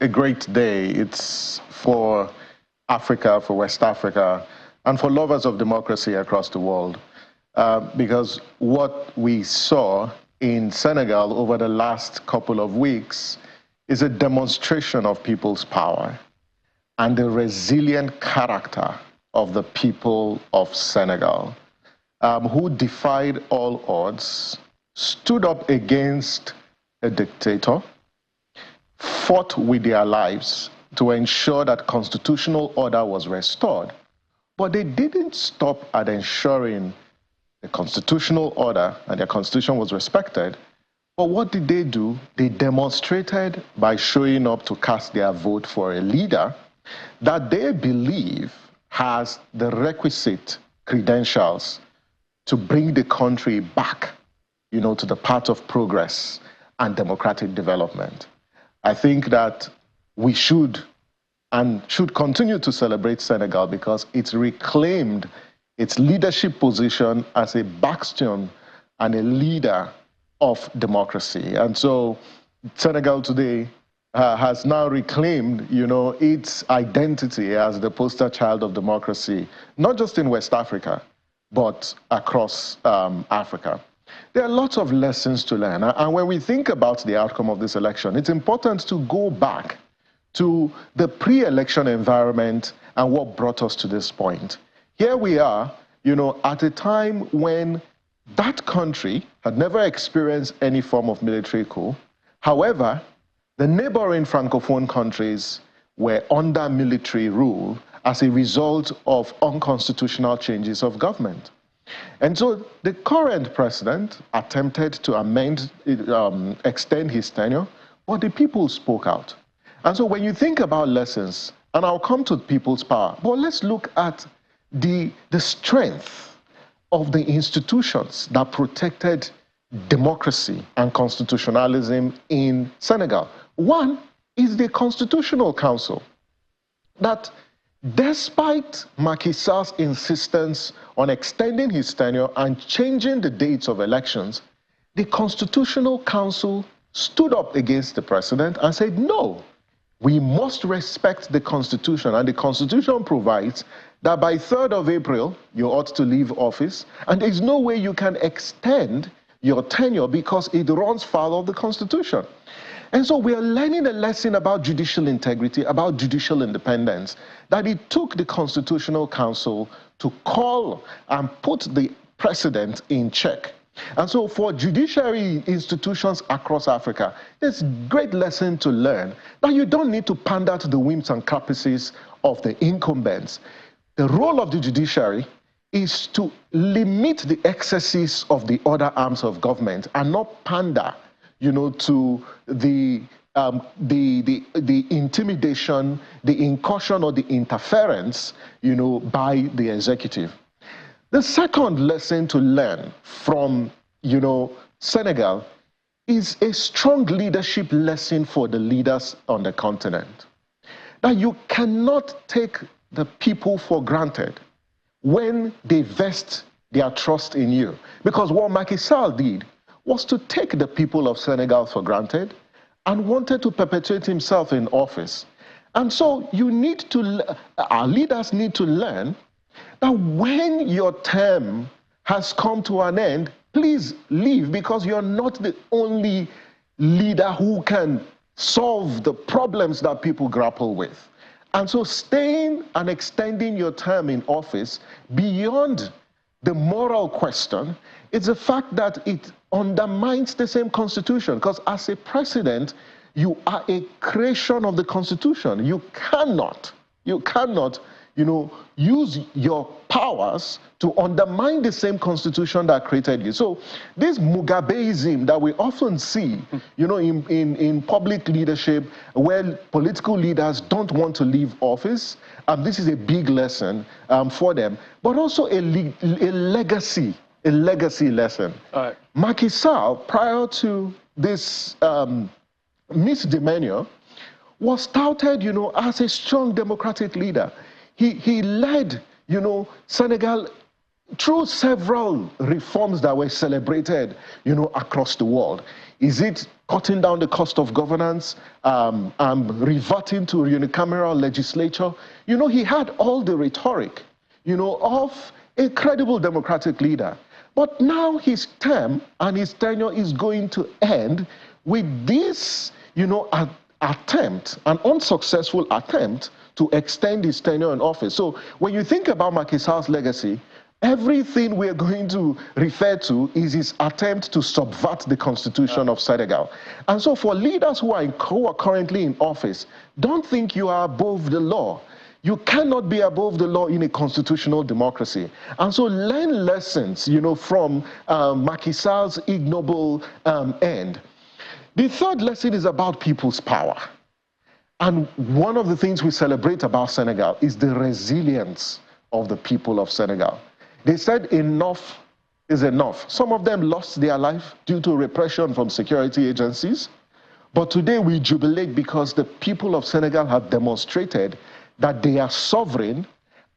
a great day. It's for Africa, for West Africa, and for lovers of democracy across the world. Because what we saw in Senegal over the last couple of weeks is a demonstration of people's power and the resilient character of the people of Senegal, who defied all odds, stood up against a dictator, fought with their lives to ensure that constitutional order was restored. But they didn't stop at ensuring the constitutional order and their constitution was respected. But what did they do? They demonstrated by showing up to cast their vote for a leader that they believe has the requisite credentials to bring the country back, to the path of progress and democratic development. I think that we should continue to celebrate Senegal because it's reclaimed its leadership position as a bastion and a leader of democracy. And so Senegal today has now reclaimed, its identity as the poster child of democracy, not just in West Africa, but across Africa. There are lots of lessons to learn. And when we think about the outcome of this election, it's important to go back to the pre-election environment and what brought us to this point. Here we are, at a time when that country had never experienced any form of military coup. However, the neighboring Francophone countries were under military rule as a result of unconstitutional changes of government. And so the current president attempted to extend his tenure, but the people spoke out. And so when you think about lessons, and I'll come to people's power, but let's look at the strength of the institutions that protected democracy and constitutionalism in Senegal. One is the Constitutional Council, that despite Macky Sall's insistence on extending his tenure and changing the dates of elections, the Constitutional Council stood up against the president and said, no, we must respect the Constitution. And the Constitution provides that by 3rd of April, you ought to leave office, and there's no way you can extend your tenure because it runs foul of the Constitution. And so we are learning a lesson about judicial integrity, about judicial independence, that it took the Constitutional Council to call and put the president in check. And so for judiciary institutions across Africa, there's a great lesson to learn that you don't need to pander to the whims and caprices of the incumbents. The role of the judiciary is to limit the excesses of the other arms of government and not pander to the intimidation, the incursion or the interference, by the executive. The second lesson to learn from, Senegal is a strong leadership lesson for the leaders on the continent. That you cannot take the people for granted when they vest their trust in you. Because what Macky Sall did was to take the people of Senegal for granted and wanted to perpetuate himself in office. And so our leaders need to learn that when your term has come to an end, please leave, because you're not the only leader who can solve the problems that people grapple with. And so staying and extending your term in office beyond the moral question, it's the fact that it undermines the same Constitution, because as a president, you are a creation of the Constitution. You cannot, use your powers to undermine the same Constitution that created you. So this Mugabeism that we often see, in public leadership, where political leaders don't want to leave office, this is a big lesson for them, but also a legacy lesson. Macky Sall, prior to this misdemeanor, was touted, as a strong democratic leader. He led, Senegal through several reforms that were celebrated, across the world. Is it cutting down the cost of governance, reverting to unicameral legislature. You know, he had all the rhetoric, you know, of a credible democratic leader. But now his term and his tenure is going to end with this, you know, attempt, an unsuccessful attempt to extend his tenure in office. So when you think about Macky Sall's legacy, everything we're going to refer to is his attempt to subvert the constitution of Senegal. And so for leaders who are currently in office, don't think you are above the law. You cannot be above the law in a constitutional democracy. And so learn lessons, you know, from Macky Sall's ignoble end. The third lesson is about people's power. And one of the things we celebrate about Senegal is the resilience of the people of Senegal. They said enough is enough. Some of them lost their life due to repression from security agencies. But today we jubilate because the people of Senegal have demonstrated that they are sovereign,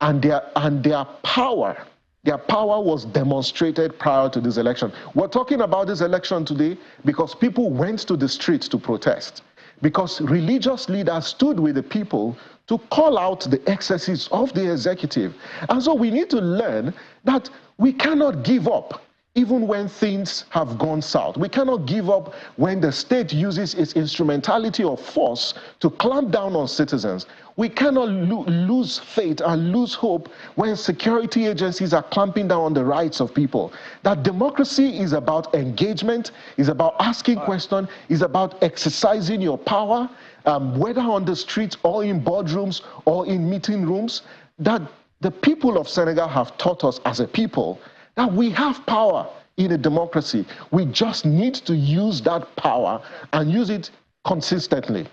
and their power was demonstrated prior to this election. We're talking about this election today because people went to the streets to protest, because religious leaders stood with the people to call out the excesses of the executive. And so we need to learn that we cannot give up even when things have gone south. We cannot give up when the state uses its instrumentality of force to clamp down on citizens. We cannot lose faith and lose hope when security agencies are clamping down on the rights of people. That democracy is about engagement, is about asking questions, is about exercising your power, whether on the streets or in boardrooms or in meeting rooms. That the people of Senegal have taught us as a people that we have power in a democracy. We just need to use that power and use it consistently.